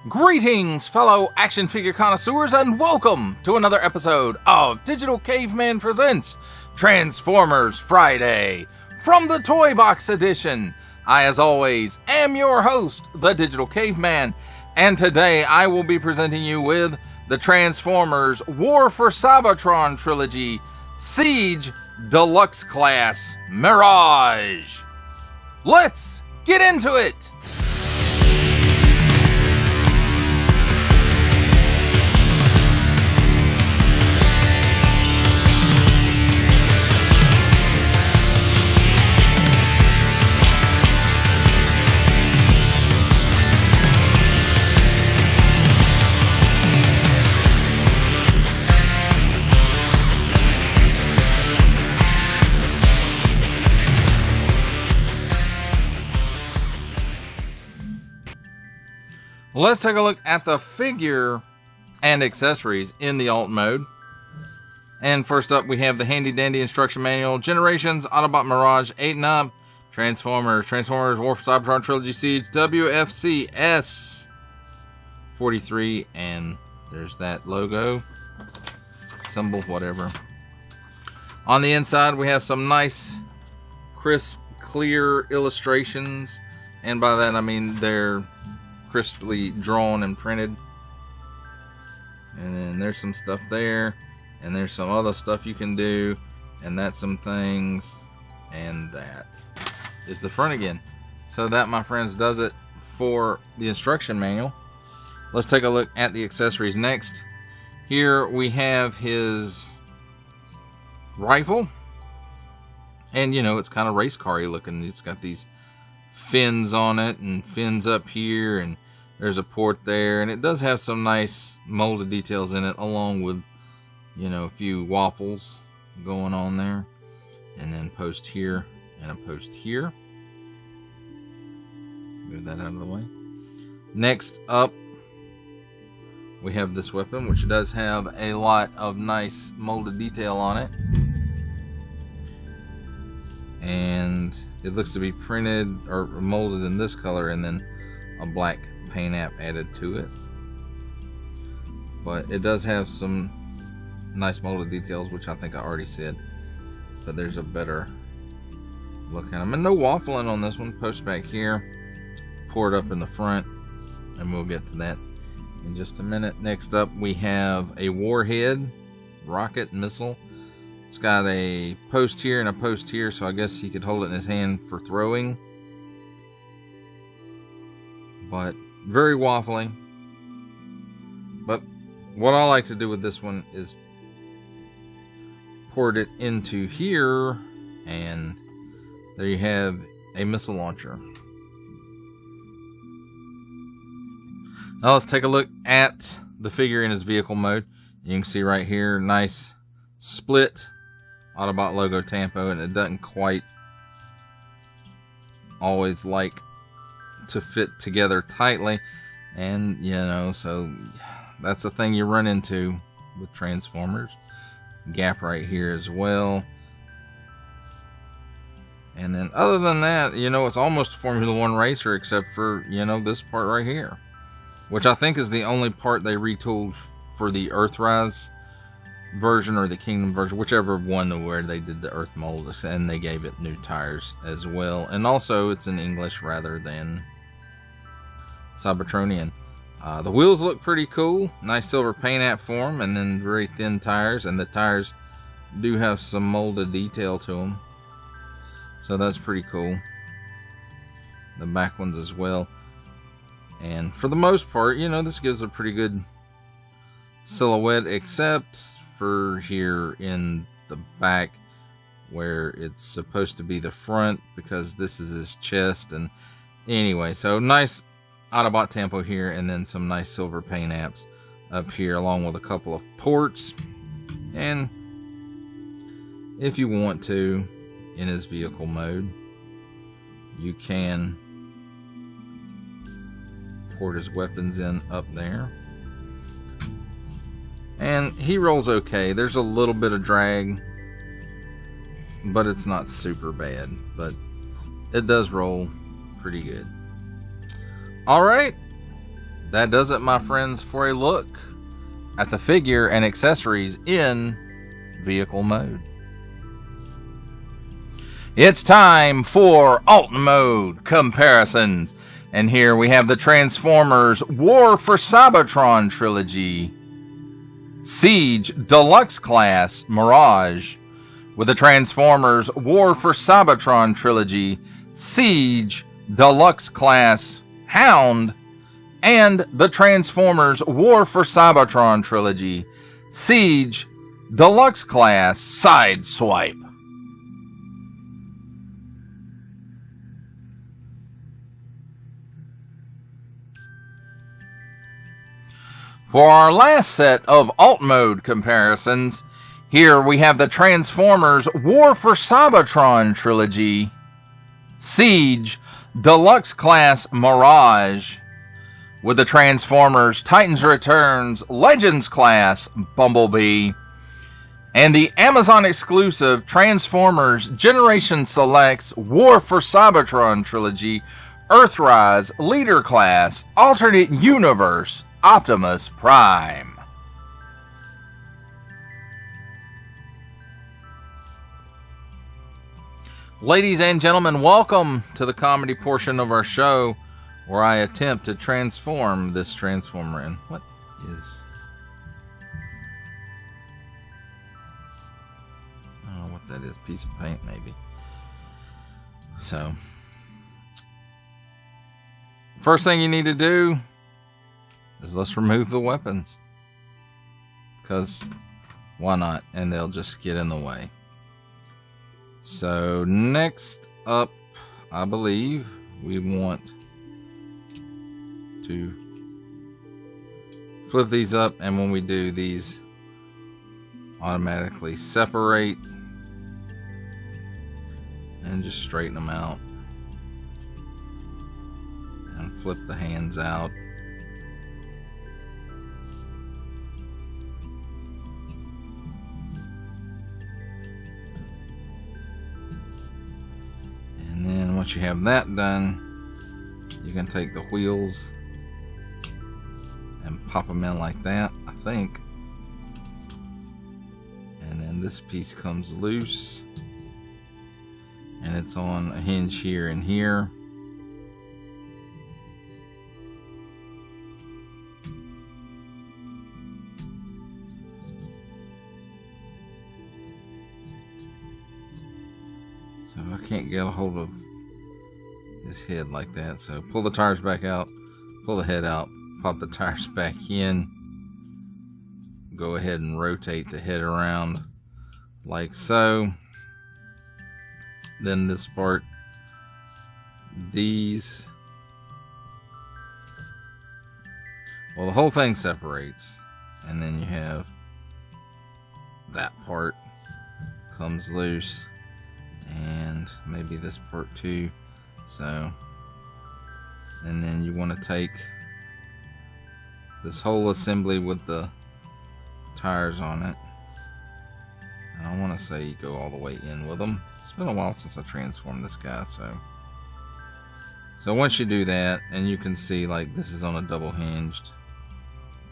Greetings, fellow action figure connoisseurs, and welcome to another episode of Digital Caveman Presents Transformers Friday from the Toybox edition. I, as always, am your host, the Digital Caveman, and today I will be presenting you with the Transformers War for Cybertron Trilogy Siege Deluxe Class Mirage. Let's get into it! Let's take a look at the figure and accessories in the alt mode. And first up, we have the handy dandy instruction manual, Generations, Autobot Mirage 8 and up, Transformers War for Cybertron Trilogy Siege, WFCS 43, and there's that logo, symbol, whatever. On the inside, we have some nice, crisp, clear illustrations, and by that I mean they're crisply drawn and printed. And then there's some stuff there, and there's some other stuff you can do, and that's some things, and that is the front again. So that, my friends, does it for the instruction manual. Let's take a look at the accessories next. Here we have his rifle, and you know, it's kind of race car-y looking. It's got these fins on it and fins up here, and there's a port there, and it does have some nice molded details in it, along with, you know, a few waffles going on there, and then post here and a post here. Move that out of the way. Next up, we have this weapon, which does have a lot of nice molded detail on it, and it looks to be printed or molded in this color, and then a black paint app added to it. But it does have some nice molded details, which I think I already said. But there's a better look at them. And no waffling on this one. Post back here, pour it up in the front, and we'll get to that in just a minute. Next up, we have a warhead, rocket missile. It's got a post here and a post here, so I guess he could hold it in his hand for throwing. But very waffling. But what I like to do with this one is pour it into here, and there you have a missile launcher. Now let's take a look at the figure in his vehicle mode. You can see right here, nice split Autobot logo tampo, and it doesn't quite always like to fit together tightly, and you know, so that's the thing you run into with Transformers. Gap right here as well, and then other than that, you know, it's almost a Formula 1 racer, except for, you know, this part right here, which I think is the only part they retooled for the Earthrise version or the Kingdom version, whichever one where they did the Earth mold, and they gave it new tires as well. And also it's in English rather than Cybertronian. The wheels look pretty cool, nice silver paint app form, and then very thin tires, and the tires do have some molded detail to them, so that's pretty cool. The back ones as well, and for the most part, you know, this gives a pretty good silhouette, except for here in the back where it's supposed to be the front, because this is his chest. And anyway, so nice Autobot tempo here, and then some nice silver paint apps up here, along with a couple of ports. And if you want to, in his vehicle mode, you can port his weapons in up there. And he rolls okay. There's a little bit of drag, but it's not super bad. But it does roll pretty good. Alright, that does it, my friends, for a look at the figure and accessories in vehicle mode. It's time for alt mode comparisons. And here we have the Transformers War for Cybertron Trilogy Siege Deluxe Class Mirage with the Transformers War for Cybertron Trilogy Siege Deluxe Class Hound and the Transformers War for Cybertron Trilogy Siege Deluxe Class Sideswipe. For our last set of alt mode comparisons, here we have the Transformers War for Cybertron Trilogy Siege Deluxe Class Mirage with the Transformers Titans Returns Legends Class Bumblebee and the Amazon exclusive Transformers Generation Selects War for Cybertron Trilogy Earthrise Leader Class Alternate Universe Optimus Prime. Ladies and gentlemen, welcome to the comedy portion of our show where I attempt to transform this Transformer in. What is... I don't know what that is. Piece of paint, maybe. So, first thing you need to do is let's remove the weapons. Because why not? And they'll just get in the way. So next up, I believe we want to flip these up, and when we do, these automatically separate, and just straighten them out and flip the hands out. And then once you have that done, you can take the wheels and pop them in like that, I think. And then this piece comes loose, and it's on a hinge here and here. So I can't get a hold of his head like that. So pull the tires back out, pull the head out, pop the tires back in. Go ahead and rotate the head around like so. Then this part, these, well, the whole thing separates, and then you have that part comes loose, and maybe this part too. So, and then you want to take this whole assembly with the tires on it. And I want to say you go all the way in with them. It's been a while since I transformed this guy, so once you do that, and you can see like this is on a double hinged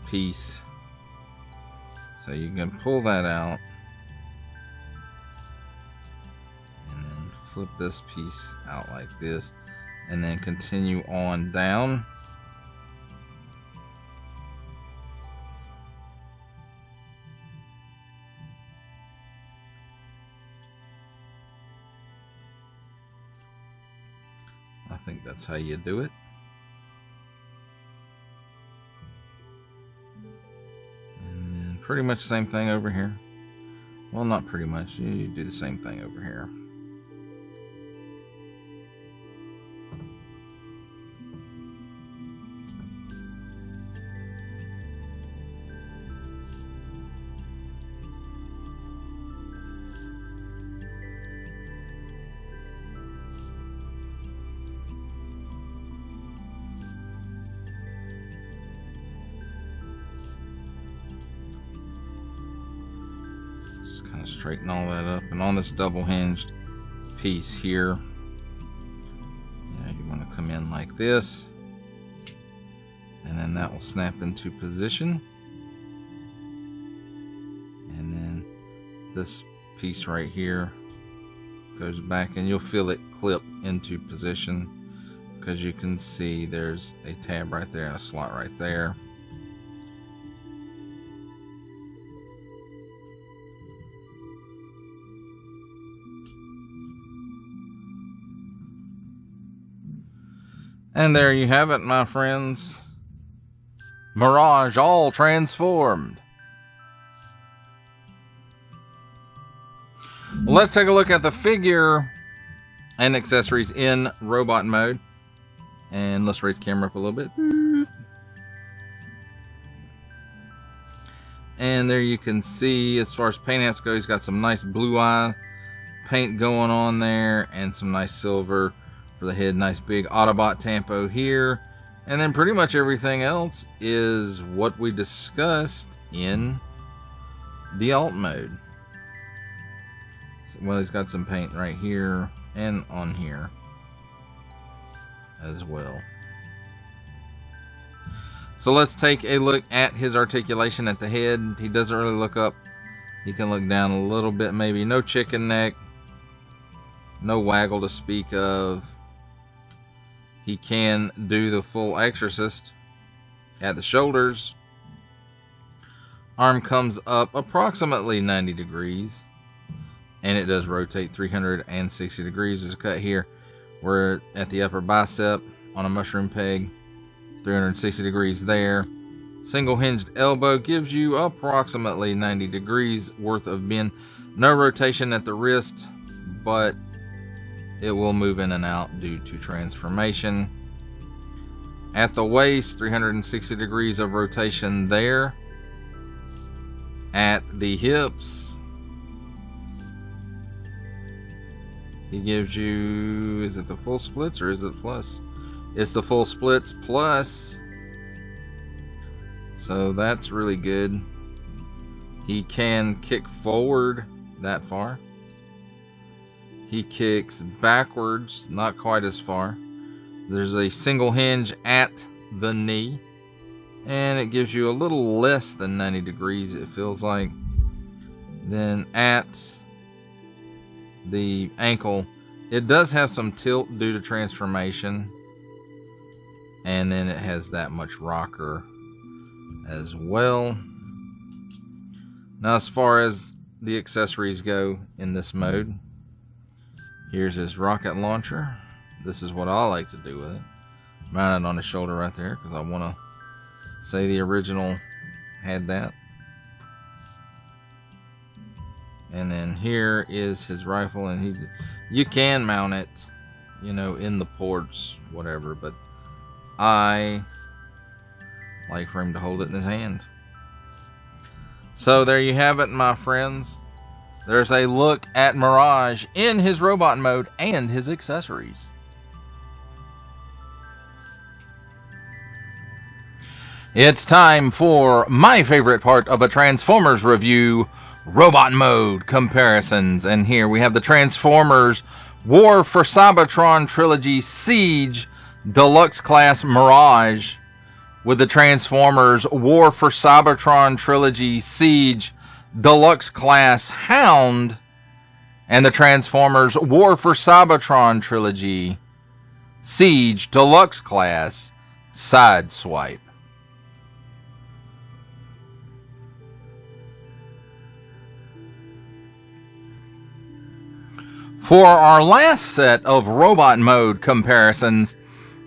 piece, so you can pull that out and then flip this piece out like this, and then continue on down. I think that's how you do it. And then pretty much the same thing over here. Well, not pretty much. You do the same thing over here. Kind of straighten all that up, and on this double hinged piece here, this. And then that will snap into position. And then this piece right here goes back, and you'll feel it clip into position because you can see there's a tab right there and a slot right there. And there you have it, my friends. Mirage all transformed. Well, let's take a look at the figure and accessories in robot mode. And let's raise the camera up a little bit. And there you can see, as far as paint apps go, he's got some nice blue eye paint going on there, and some nice silver for the head. Nice big Autobot tampo here. And then pretty much everything else is what we discussed in the alt mode. So, well, he's got some paint right here and on here as well. So let's take a look at his articulation at the head. He doesn't really look up. He can look down a little bit, maybe. No chicken neck. No waggle to speak of. He can do the full exorcist at the shoulders. Arm comes up approximately 90 degrees. And it does rotate 360 degrees. There's a cut here. We're at the upper bicep on a mushroom peg. 360 degrees there. Single hinged elbow gives you approximately 90 degrees worth of bend. No rotation at the wrist, but it will move in and out due to transformation. At the waist, 360 degrees of rotation there. At the hips, he gives you, is it the full splits or is it plus? It's the full splits plus. So that's really good. He can kick forward that far. He kicks backwards, not quite as far. There's a single hinge at the knee. And it gives you a little less than 90 degrees, it feels like. Then at the ankle, it does have some tilt due to transformation. And then it has that much rocker as well. Now, as far as the accessories go in this mode, here's his rocket launcher. This is what I like to do with it. Mount it on his shoulder right there because I want to say the original had that. And then here is his rifle, and you can mount it, you know, in the ports, whatever, but I like for him to hold it in his hand. So there you have it, my friends. There's a look at Mirage in his robot mode and his accessories. It's time for my favorite part of a Transformers review, robot mode comparisons. And here we have the Transformers War for Cybertron Trilogy Siege Deluxe Class Mirage with the Transformers War for Cybertron Trilogy Siege Deluxe Class Hound and the Transformers War for Cybertron Trilogy Siege Deluxe Class Sideswipe. For our last set of robot mode comparisons,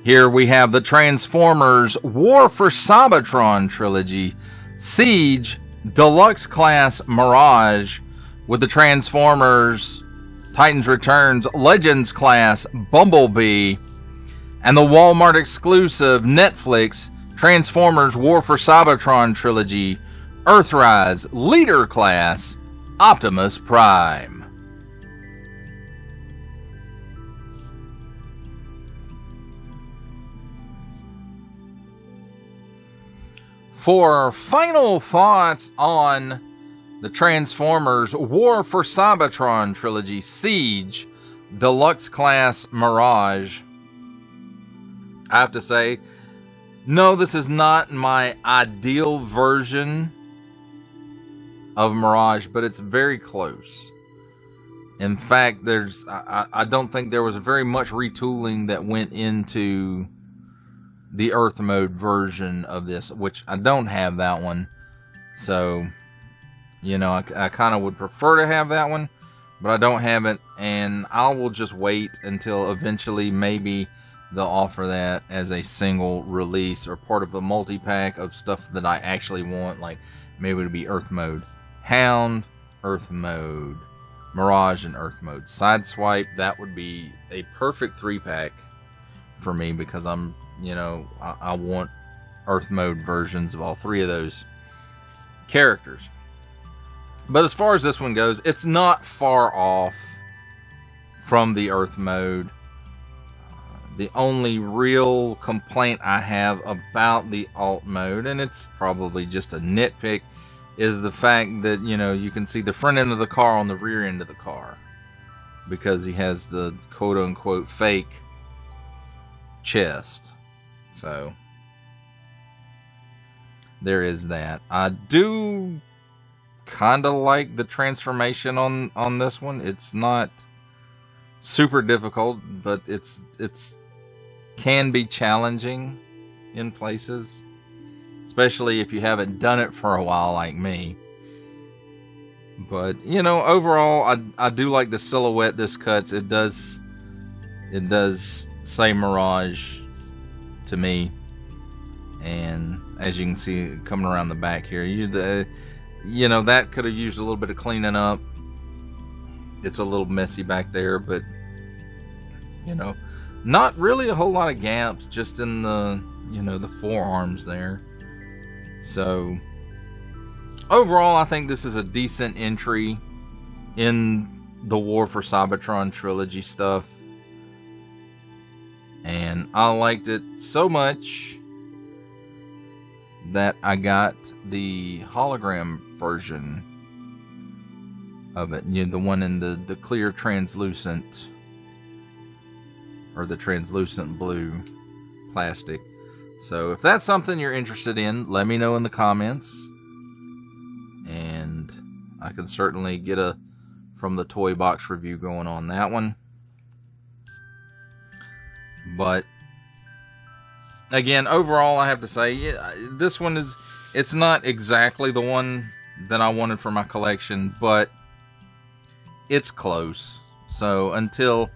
here we have the Transformers War for Cybertron Trilogy Siege Deluxe Class Mirage with the Transformers Titans Returns Legends Class Bumblebee and the Walmart exclusive Netflix Transformers War for Cybertron Trilogy Earthrise Leader Class Optimus Prime. For final thoughts on the Transformers War for Cybertron Trilogy Siege Deluxe Class Mirage, I have to say, no, this is not my ideal version of Mirage, but it's very close. In fact, I don't think there was very much retooling that went into the Earth mode version of this, which I don't have that one. So, you know, I kind of would prefer to have that one, but I don't have it, and I will just wait until eventually maybe they'll offer that as a single release or part of a multi-pack of stuff that I actually want, like maybe it'll be Earth mode. Hound, Earth mode. Mirage, and Earth mode. Sideswipe, that would be a perfect 3-pack for me because I'm, you know, I want Earth mode versions of all 3 of those characters. But as far as this one goes, it's not far off from the Earth mode. The only real complaint I have about the alt mode, and it's probably just a nitpick, is the fact that, you know, you can see the front end of the car on the rear end of the car because he has the quote-unquote fake chest. So there is that. I do kind of like the transformation on this one. It's not super difficult, but it's can be challenging in places, especially if you haven't done it for a while like me. But, you know, overall, I do like the silhouette this cuts. It does say Mirage to me. And as you can see, coming around the back here, you know, that could have used a little bit of cleaning up. It's a little messy back there, but, you know, not really a whole lot of gaps, just in the, you know, the forearms there. So overall, I think this is a decent entry in the War for Cybertron trilogy stuff, and I liked it so much that I got the hologram version of it. You know, the one in the clear translucent, or the translucent blue plastic. So if that's something you're interested in, let me know in the comments, and I can certainly get a from the Toybox review going on that one. But again, overall, I have to say, yeah, this one it's not exactly the one that I wanted for my collection, but it's close. So until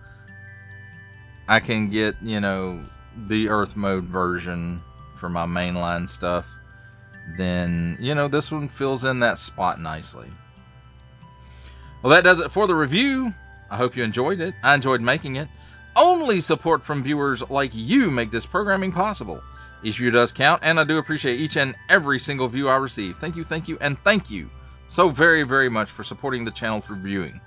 I can get, you know, the Earth mode version for my mainline stuff, then, you know, this one fills in that spot nicely. Well, that does it for the review. I hope you enjoyed it. I enjoyed making it. Only support from viewers like you make this programming possible. Each view does count, and I do appreciate each and every single view I receive. Thank you, and thank you so very, very much for supporting the channel through viewing.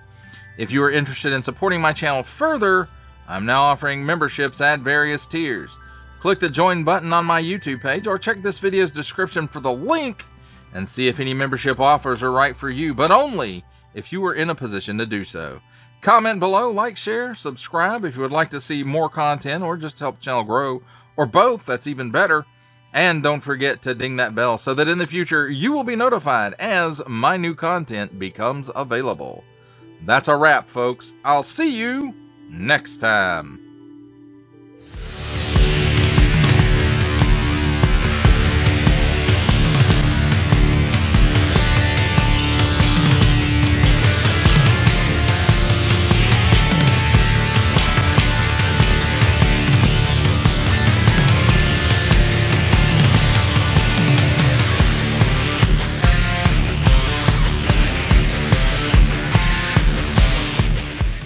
If you are interested in supporting my channel further, I'm now offering memberships at various tiers. Click the join button on my YouTube page, or check this video's description for the link and see if any membership offers are right for you, but only if you are in a position to do so. Comment below, like, share, subscribe if you would like to see more content or just help the channel grow, or both, that's even better. And don't forget to ding that bell so that in the future you will be notified as my new content becomes available. That's a wrap, folks. I'll see you next time.